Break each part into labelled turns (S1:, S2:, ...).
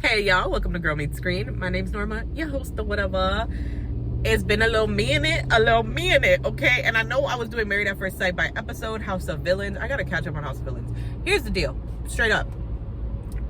S1: Hey y'all, welcome to Girl Meets Screen. My name's Norma, your host or whatever. It's been a little minute, okay? And I know I was doing Married at First Sight by episode, House of Villains. I gotta catch up on House of Villains. Here's the deal, straight up.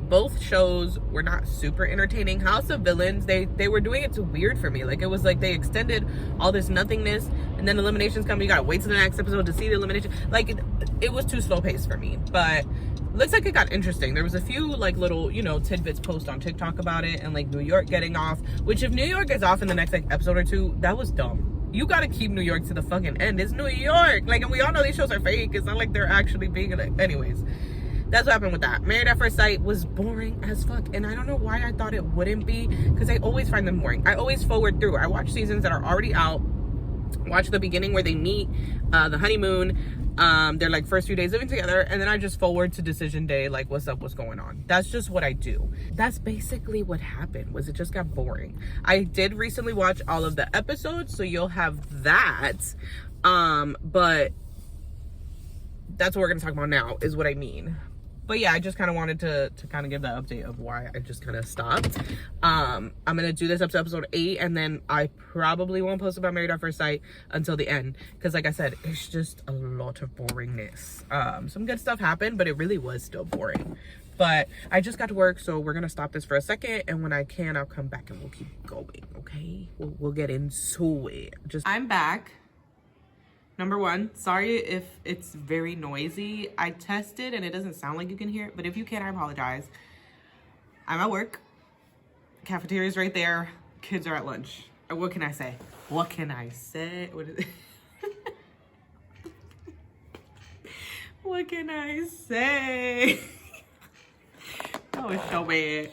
S1: Both shows were not super entertaining. House of Villains, they were doing it too weird for me. Like, it was like they extended all this nothingness, and then eliminations come, you gotta wait till the next episode to see the elimination. Like, it was too slow paced for me, but looks like it got interesting. There was a few like little, tidbits post on TikTok about it, and like New York getting off, which if New York is off in the next like episode or two, that was dumb. You gotta keep New York to the fucking end. It's New York. Like, and we all know these shows are fake. It's not like they're actually being like, anyways. That's what happened with that. Married at First Sight was boring as fuck. And I don't know why I thought it wouldn't be, because I always find them boring. I always forward through. I watch seasons that are already out. Watch the beginning where they meet, the honeymoon. They're like first few days living together, and then I just forward to decision day, like what's up, what's going on. That's just what I do. That's basically what happened, was it just got boring. I did recently watch all of the episodes, so you'll have that. But that's what we're gonna talk about now, is what I mean. But yeah, I just kind of wanted to kind of give that update of why I just kind of stopped. I'm going to do this up to episode 8, and then I probably won't post about Married at First Sight until the end. Because like I said, it's just a lot of boringness. Some good stuff happened, but it really was still boring. But I just got to work, so we're going to stop this for a second. And when I can, I'll come back and we'll keep going, okay? We'll get into it. I'm back. Number one, sorry if it's very noisy. I tested and it doesn't sound like you can hear it, but if you can, I apologize. I'm at work. Cafeteria's right there. Kids are at lunch. What can I say? What can I say? What is it? What can I say? Oh, it's so bad.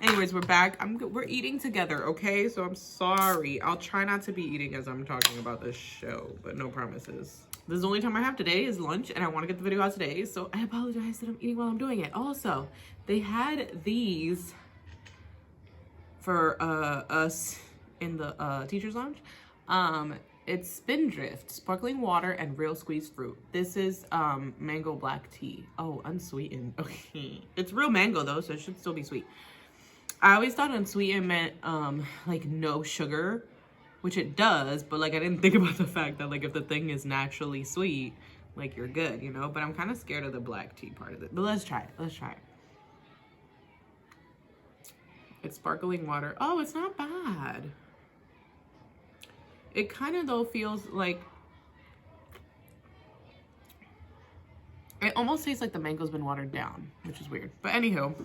S1: Anyways, we're back. We're eating together, okay? So I'm sorry. I'll try not to be eating as I'm talking about this show, but no promises. This is the only time I have today is lunch, and I want to get the video out today, so I apologize that I'm eating while I'm doing it. Also, they had these for us in the teacher's lounge. It's Spindrift, sparkling water and real squeezed fruit. This is mango black tea. Oh, unsweetened. Okay. It's real mango though, so it should still be sweet. I always thought unsweetened meant like no sugar, which it does, but like I didn't think about the fact that like if the thing is naturally sweet, like you're good, you know? But I'm kind of scared of the black tea part of it. But let's try it. Let's try it. It's sparkling water. Oh, it's not bad. It kind of though feels like, it almost tastes like the mango's been watered down, which is weird. But anywho,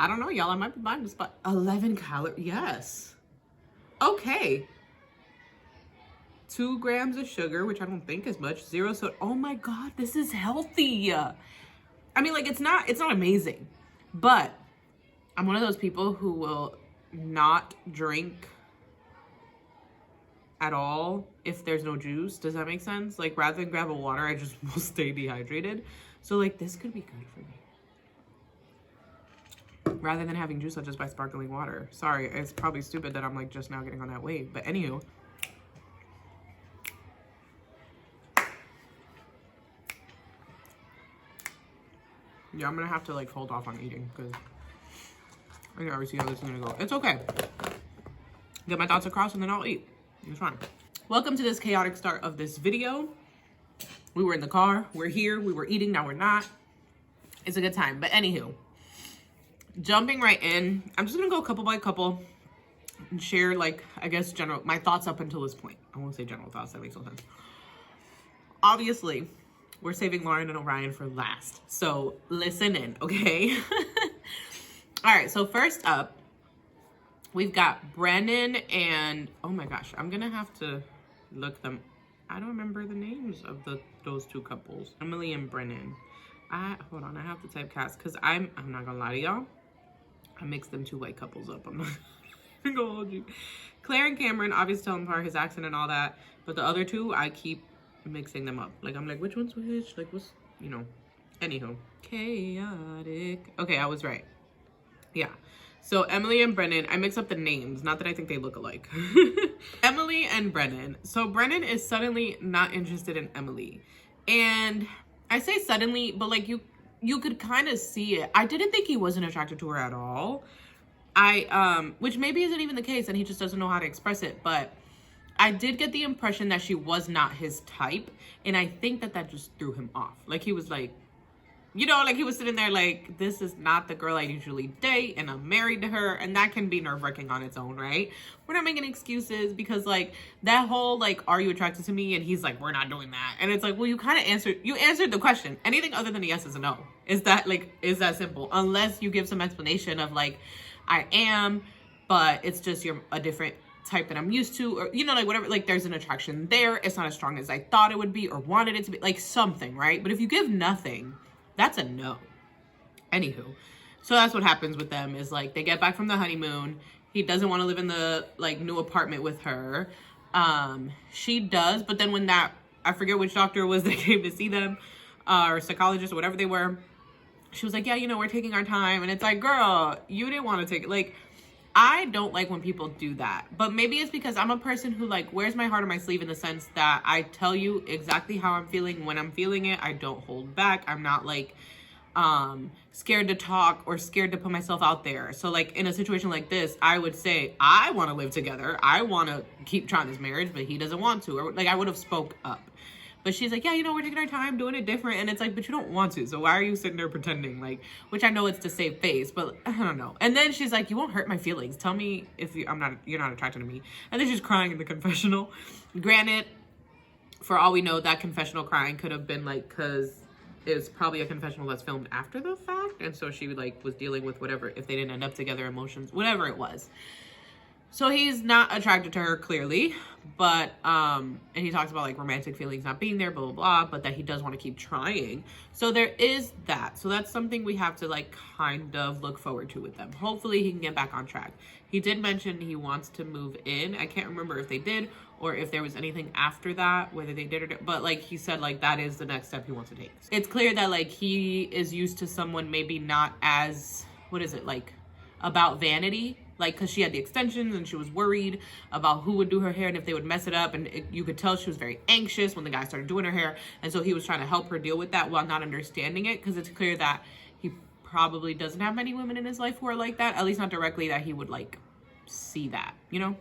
S1: I don't know, y'all. I might be buying this, but 11 calories. Yes. Okay. 2 grams of sugar, which I don't think is much. 0 soda. Oh my God, this is healthy. I mean, like, it's not amazing, but I'm one of those people who will not drink at all if there's no juice. Does that make sense? Like, rather than grab a water, I just will stay dehydrated. So like, this could be good for me. Rather than having juice, I'll just buy sparkling water. Sorry, it's probably stupid that I'm like just now getting on that wave. But anywho. Yeah, I'm gonna have to like hold off on eating because I can already see how this is gonna go. It's okay. Get my thoughts across and then I'll eat. It's fine. Welcome to this chaotic start of this video. We were in the car, we're here, we were eating, now we're not. It's a good time. But anywho, jumping right in, I'm just gonna go couple by couple and share, like, I guess my thoughts up until this point. I won't say general thoughts, that makes no sense. Obviously, we're saving Lauren and Orion for last, so listen in, okay? All right, so first up, we've got Brennan and, oh my gosh, I'm gonna have to look them. I don't remember the names of those two couples, Emily and Brennan. Hold on, I have to type cast because I'm not gonna lie to y'all. I mixed them 2 white couples up. I'm not gonna hold you. Claire and Cameron, obviously telling apart his accent and all that, but the other 2, I keep mixing them up. Like, I'm like, which one's which? Like, what's, you know. Anywho, chaotic. Okay, I was right. Yeah. So Emily and Brennan, I mix up the names, not that I think they look alike. Emily and Brennan. So Brennan is suddenly not interested in Emily. And I say suddenly, but like you could kind of see it. I didn't think he wasn't attracted to her at all. Which maybe isn't even the case and he just doesn't know how to express it, but I did get the impression that she was not his type, and I think that just threw him off. Like, he was like, you know, like he was sitting there like, this is not the girl I usually date, and I'm married to her, and that can be nerve-wracking on its own, right? We're not making excuses, because like that whole like, are you attracted to me? And he's like, we're not doing that. And it's like, well, you answered the question. Anything other than a yes is a no. Is that simple? Unless you give some explanation of like, I am, but it's just you're a different type that I'm used to, or, you know, like whatever, like there's an attraction there. It's not as strong as I thought it would be or wanted it to be, like something, right? But if you give nothing, that's a no. Anywho, so that's what happens with them, is like they get back from the honeymoon. He doesn't want to live in the like new apartment with her. She does, but then when that, I forget which doctor it was that came to see them, or psychologist or whatever they were, she was like, yeah, you know, we're taking our time. And it's like, girl, you didn't want to take it. Like, I don't like when people do that, but maybe it's because I'm a person who like wears my heart on my sleeve, in the sense that I tell you exactly how I'm feeling when I'm feeling it. I don't hold back. I'm not like scared to talk or scared to put myself out there. So like in a situation like this, I would say, I want to live together. I want to keep trying this marriage, but he doesn't want to, or like I would have spoke up. But she's like, yeah, you know, we're taking our time, doing it different. And it's like, but you don't want to. So why are you sitting there pretending? Like, which I know it's to save face, but I don't know. And then she's like, you won't hurt my feelings. Tell me if you're not attracted to me. And then she's crying in the confessional. Granted, for all we know, that confessional crying could have been like, because it's probably a confessional that's filmed after the fact. And so she like was dealing with whatever, if they didn't end up together, emotions, whatever it was. So he's not attracted to her, clearly, but, and he talks about, like, romantic feelings not being there, blah, blah, blah, but that he does want to keep trying. So there is that. So that's something we have to, like, kind of look forward to with them. Hopefully he can get back on track. He did mention he wants to move in. I can't remember if they did or if there was anything after that, whether they did or not, but, like, he said, like, that is the next step he wants to take. It's clear that, like, he is used to someone maybe not as, what is it, like, about vanity. Like, because she had the extensions and she was worried about who would do her hair and if they would mess it up. And you could tell she was very anxious when the guy started doing her hair. And so he was trying to help her deal with that while not understanding it. Because it's clear that he probably doesn't have many women in his life who are like that. At least not directly, that he would, like, see that, you know?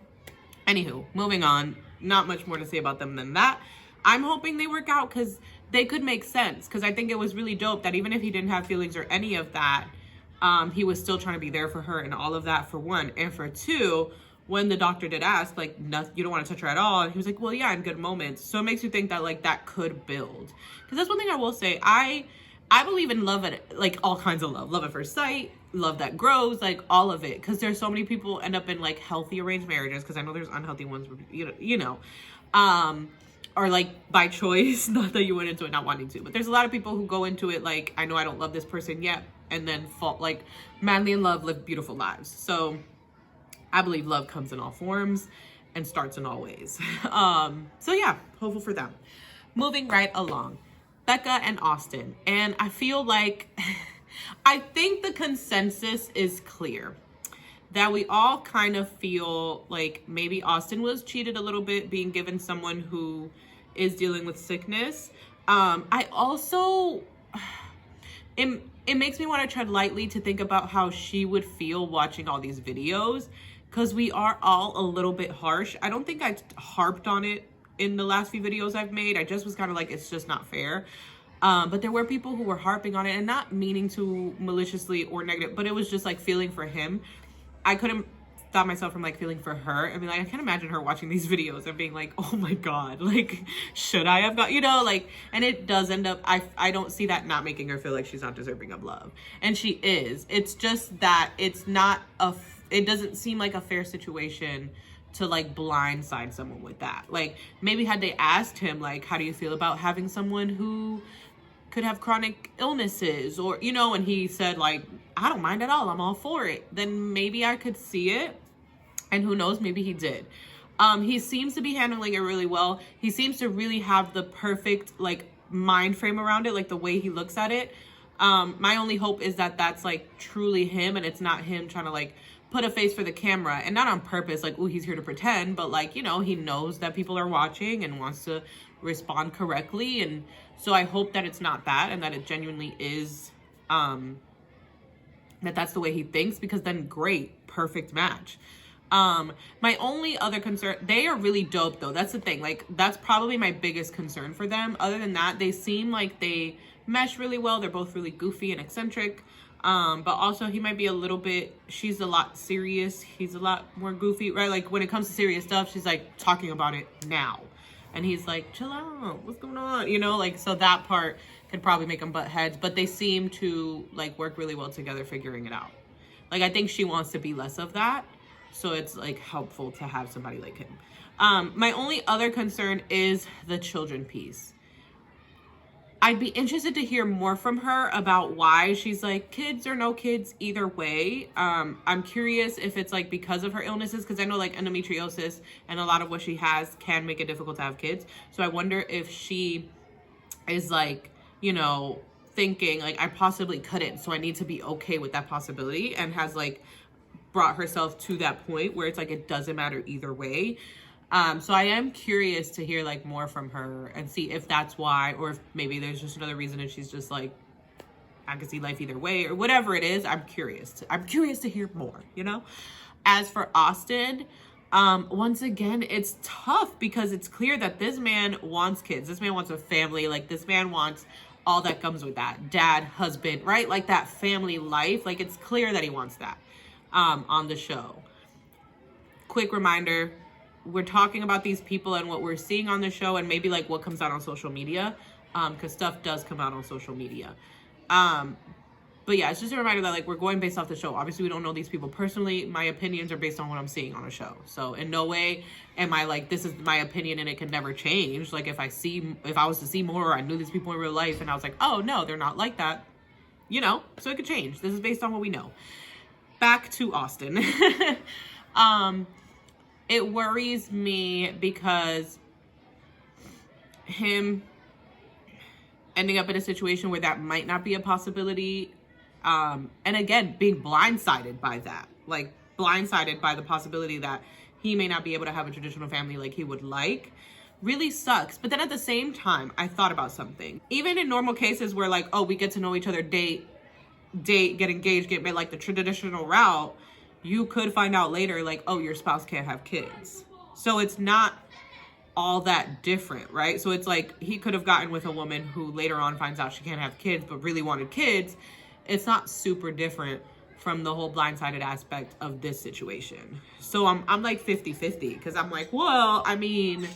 S1: Anywho, moving on. Not much more to say about them than that. I'm hoping they work out because they could make sense. Because I think it was really dope that even if he didn't have feelings or any of that, he was still trying to be there for her and all of that, for one. And for two, when the doctor did ask, like, no, you don't want to touch her at all, and he was like, well, yeah, in good moments. So it makes you think that, like, that could build. Because that's one thing I will say. I believe in love at, like, all kinds of love. Love at first sight, love that grows, like, all of it. Because there's so many people end up in, like, healthy arranged marriages. Because I know there's unhealthy ones, you know. Or, like, by choice. Not that you went into it not wanting to. But there's a lot of people who go into it, like, I know I don't love this person yet. And then fall, like, madly in love, live beautiful lives. So I believe love comes in all forms and starts in all ways. So yeah, hopeful for them. Moving right along, Becca and Austin. And I feel like, I think the consensus is clear. That we all kind of feel like maybe Austin was cheated a little bit, being given someone who is dealing with sickness. I also, it makes me want to tread lightly to think about how she would feel watching all these videos, because we are all a little bit harsh. I don't think I harped on it in the last few videos I've made. I just was kind of like, it's just not fair. But there were people who were harping on it, and not meaning to maliciously or negative, but it was just like feeling for him. I couldn't stop myself from like feeling for her and be like, I can't imagine her watching these videos and being like, oh my God, like, should I have got, you know, like, and it does end up, I don't see that not making her feel like she's not deserving of love. And she is. It's just that it's not it doesn't seem like a fair situation to like blindside someone with that. Like, maybe had they asked him, like, how do you feel about having someone who could have chronic illnesses, or, you know, and he said like, I don't mind at all, I'm all for it, then maybe I could see it. And who knows, maybe he did. He seems to be handling it really well. He seems to really have the perfect like mind frame around it, like the way he looks at it. My only hope is that that's like truly him, and it's not him trying to like put a face for the camera, and not on purpose, like, oh, he's here to pretend, but like, you know, he knows that people are watching and wants to respond correctly. And so I hope that it's not that, and that it genuinely is that's the way he thinks, because then great, perfect match. My only other concern, they are really dope though. That's the thing. Like, that's probably my biggest concern for them. Other than that, they seem like they mesh really well. They're both really goofy and eccentric. But also he might be a little bit, she's a lot serious. He's a lot more goofy, right? Like when it comes to serious stuff, she's like talking about it now. And he's like, chill out, what's going on? You know, like, so that part could probably make them butt heads, but they seem to like work really well together figuring it out. Like, I think she wants to be less of that. So it's like helpful to have somebody like him. My only other concern is the children piece. I'd be interested to hear more from her about why she's like, kids or no kids, either way. I'm curious if it's like because of her illnesses, because I know like endometriosis and a lot of what she has can make it difficult to have kids. So I wonder if she is like, you know, thinking like, I possibly couldn't, so I need to be okay with that possibility, and has like brought herself to that point where it's like it doesn't matter either way. So I am curious to hear like more from her and see if that's why, or if maybe there's just another reason and she's just like, I can see life either way, or whatever it is. I'm curious to hear more, you know. As for Austin, once again, it's tough because it's clear that this man wants kids. This man wants a family. Like, this man wants all that comes with that, dad, husband, right? Like that family life. Like, it's clear that he wants that. On the show. Quick reminder, we're talking about these people and what we're seeing on the show, and maybe like what comes out on social media, because stuff does come out on social media. But yeah, it's just a reminder that like we're going based off the show. Obviously, we don't know these people personally. My opinions are based on what I'm seeing on a show. So in no way am I like, this is my opinion and it can never change. Like, if I was to see more, or I knew these people in real life and I was like, oh no, they're not like that, you know, so it could change. This is based on what we know. Back to Austin. It worries me because him ending up in a situation where that might not be a possibility. And again, being blindsided by that, like blindsided by the possibility that he may not be able to have a traditional family like he would like, really sucks. But then at the same time, I thought about something. Even in normal cases where like, oh, we get to know each other, date, get engaged, get married, like the traditional route, you could find out later like, oh, your spouse can't have kids. So it's not all that different, right? So it's like he could have gotten with a woman who later on finds out she can't have kids but really wanted kids. It's not super different from the whole blindsided aspect of this situation. So I'm like 50-50, because I'm like, well, I mean,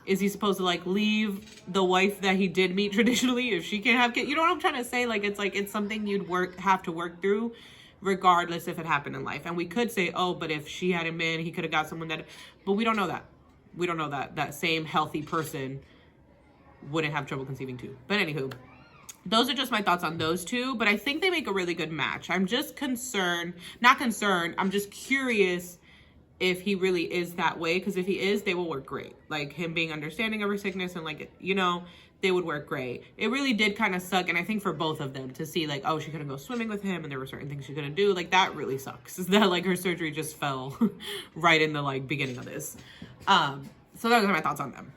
S1: is he supposed to like leave the wife that he did meet traditionally if she can't have kids? You know what I'm trying to say? Like, it's something you'd have to work through regardless if it happened in life. And we could say, oh, but if she hadn't been, he could have got someone that, but we don't know that. We don't know that that same healthy person wouldn't have trouble conceiving too. But anywho, those are just my thoughts on those two, but I think they make a really good match. I'm just not concerned, I'm just curious if he really is that way, because if he is, they will work great. Like, him being understanding of her sickness and like, you know, they would work great. It really did kind of suck, and I think for both of them to see like, oh, she couldn't go swimming with him and there were certain things she couldn't do, like that really sucks. Is that like her surgery just fell right in the like beginning of this. So those are my thoughts on them.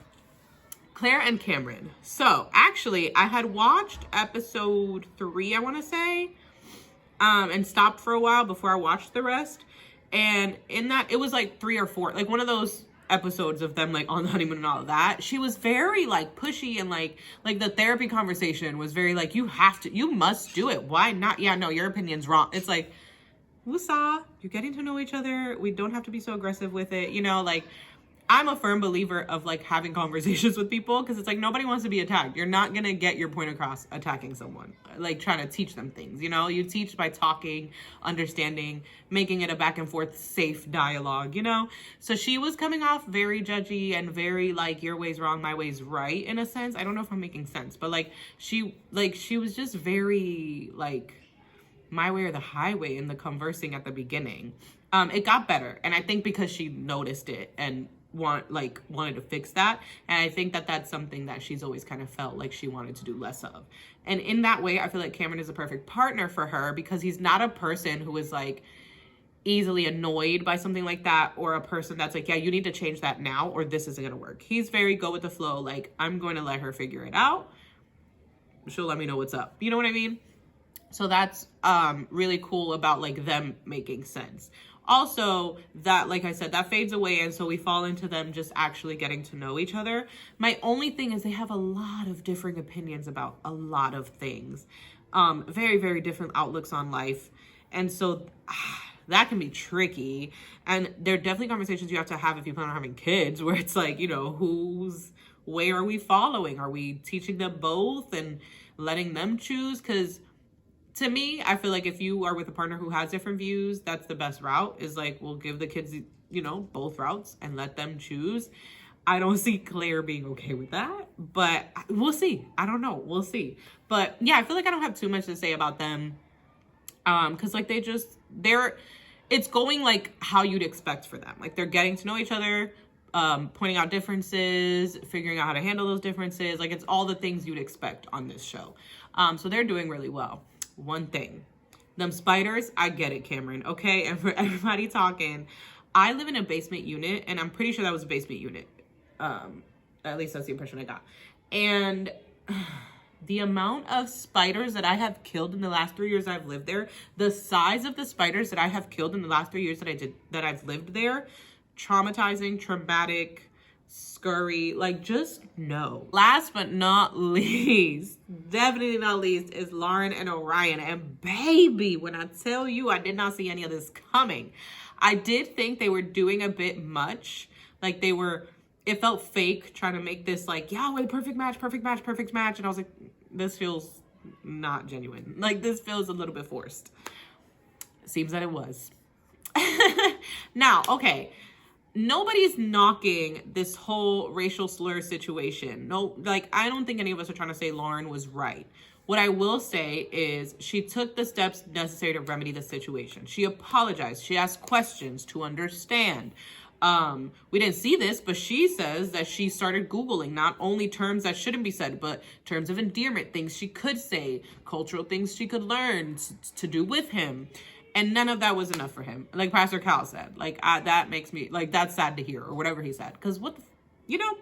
S1: Claire and Cameron. So actually I had watched episode 3, I want to say, and stopped for a while before I watched the rest. And in that, it was like 3 or 4, like one of those episodes of them like on the honeymoon and all of that. She was very like pushy, and like the therapy conversation was very like, you must do it. Why not? Yeah, no, your opinion's wrong. It's like, woosah, you're getting to know each other. We don't have to be so aggressive with it. You know, like, I'm a firm believer of like having conversations with people, because it's like nobody wants to be attacked. You're not gonna get your point across attacking someone, like trying to teach them things, you know? You teach by talking, understanding, making it a back and forth safe dialogue, you know? So she was coming off very judgy and very like, your way's wrong, my way's right, in a sense. I don't know if I'm making sense, but like she was just very like my way or the highway in the conversing at the beginning. It got better, and I think because she noticed it and wanted to fix that. And I think that that's something that she's always kind of felt like she wanted to do less of. And in that way, I feel like Cameron is a perfect partner for her, because he's not a person who is like easily annoyed by something like that, or a person that's like, yeah, you need to change that now or this isn't gonna work. He's very go with the flow, like, I'm going to let her figure it out. She'll let me know what's up. You know what I mean? So that's really cool about like them making sense. Also, that, like I said, that fades away, and so we fall into them just actually getting to know each other. My only thing is they have a lot of differing opinions about a lot of things. Very, very different outlooks on life. And so that can be tricky. And there are definitely conversations you have to have if you plan on having kids, where it's like, you know, whose way are we following? Are we teaching them both and letting them choose? Because to me, I feel like if you are with a partner who has different views, that's the best route, is like, we'll give the kids, you know, both routes and let them choose. I don't see Claire being okay with that, but we'll see. I don't know. We'll see. But yeah, I feel like I don't have too much to say about them. Cause like it's going like how you'd expect for them. Like they're getting to know each other, pointing out differences, figuring out how to handle those differences. Like it's all the things you'd expect on this show. So they're doing really well. One thing, them spiders, I get it, Cameron, okay? And for everybody talking, I live in a basement unit, and I'm pretty sure that was a basement unit. At least that's the impression I got. And the amount of spiders that I have killed in the last 3 years I've lived there, the size of the spiders that I have killed in the last 3 years that I've lived there, traumatizing, traumatic, scurry, like just no. Last but not least, definitely not least, is Lauren and Orion. And baby, when I tell you I did not see any of this coming. I did think they were doing a bit much. Like it felt fake trying to make this like, yeah, we're the perfect match, perfect match, perfect match. And I was like, this feels not genuine. Like this feels a little bit forced. Seems that it was. Now, okay. Nobody's knocking this whole racial slur situation. No, like, I don't think any of us are trying to say Lauren was right. What I will say is she took the steps necessary to remedy the situation. She apologized. She asked questions to understand. We didn't see this, but she says that she started Googling not only terms that shouldn't be said, but terms of endearment, things she could say, cultural things she could learn to do with him. And none of that was enough for him. Like Pastor Cal said, like, that makes me, like, that's sad to hear, or whatever he said. Because you know,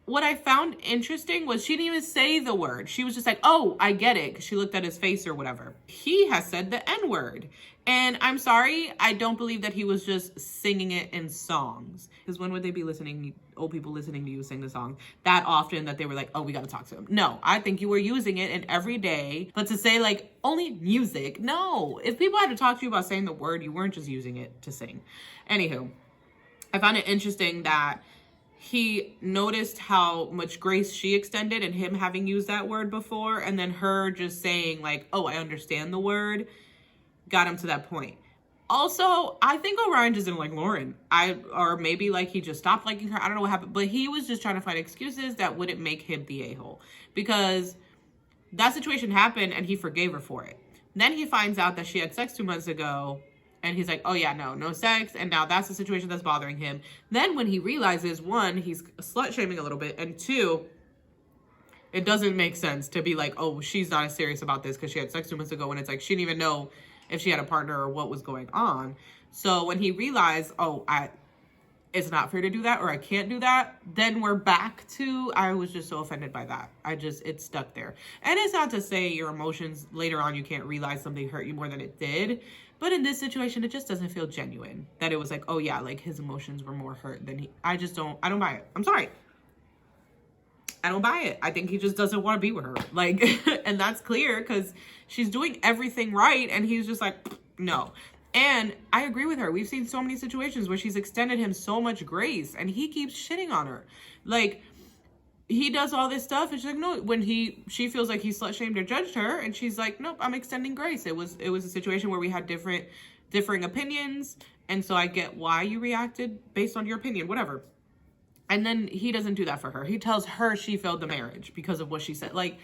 S1: what I found interesting was she didn't even say the word. She was just like, oh, I get it. Because she looked at his face or whatever. He has said the N-word. And I'm sorry, I don't believe that he was just singing it in songs. Because when would they be old people listening to you sing the song that often that they were like, oh, we got to talk to him? No, I think you were using it in every day. But to say like only music, no. If people had to talk to you about saying the word, you weren't just using it to sing. Anywho, I found it interesting that he noticed how much grace she extended and him having used that word before. And then her just saying like, oh, I understand the word, got him to that point. Also, I think Orion just didn't like Lauren. Or maybe like he just stopped liking her. I don't know what happened, but he was just trying to find excuses that wouldn't make him the a-hole, because that situation happened and he forgave her for it. Then he finds out that she had sex 2 months ago, and he's like, oh yeah, no sex. And now that's the situation that's bothering him. Then when he realizes, one, he's slut shaming a little bit, and two, it doesn't make sense to be like, oh, she's not as serious about this because she had sex 2 months ago, when it's like she didn't even know if she had a partner or what was going on. So when he realized, oh, it's not fair to do that, or I can't do that, then we're back to, I was just so offended by that. It stuck there. And it's not to say your emotions later on, you can't realize something hurt you more than it did. But in this situation, it just doesn't feel genuine. That it was like, oh yeah, like his emotions were more hurt than I don't buy it. I'm sorry. I don't buy it. I think he just doesn't want to be with her. Like, and that's clear because she's doing everything right. And he's just like, no. And I agree with her. We've seen so many situations where she's extended him so much grace and he keeps shitting on her. Like, he does all this stuff and she's like, no, when she feels like he slut shamed or judged her, and she's like, nope, I'm extending grace. It was a situation where we had differing opinions. And so I get why you reacted based on your opinion, whatever. And then he doesn't do that for her. He tells her she failed the marriage because of what she said. Like,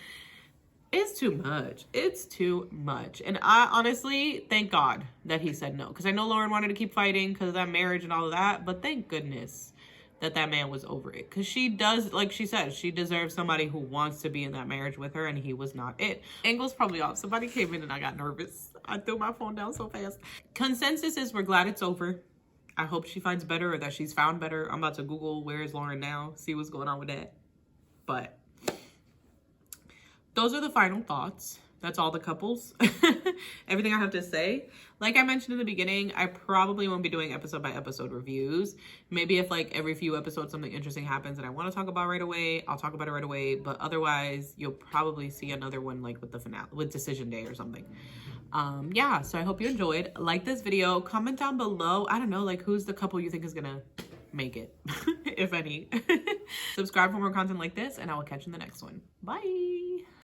S1: it's too much. It's too much. And I honestly, thank God that he said no. Because I know Lauren wanted to keep fighting because of that marriage and all of that. But thank goodness that man was over it. Because she does, like she said, she deserves somebody who wants to be in that marriage with her. And he was not it. Angle's probably off. Somebody came in and I got nervous. I threw my phone down so fast. Consensus is we're glad it's over. I hope she finds better, or that she's found better. I'm about to Google where is Lauren now, see what's going on with that. But those are the final thoughts. That's all the couples. Everything I have to say. Like I mentioned in the beginning, I probably won't be doing episode by episode reviews. Maybe if like every few episodes something interesting happens and I want to talk about right away, I'll talk about it right away. But otherwise, you'll probably see another one like with the finale, with decision day or something. Yeah, so I hope you enjoyed. Like this video, comment down below. I don't know, like who's the couple you think is gonna make it, if any. Subscribe for more content like this, and I will catch you in the next one. Bye.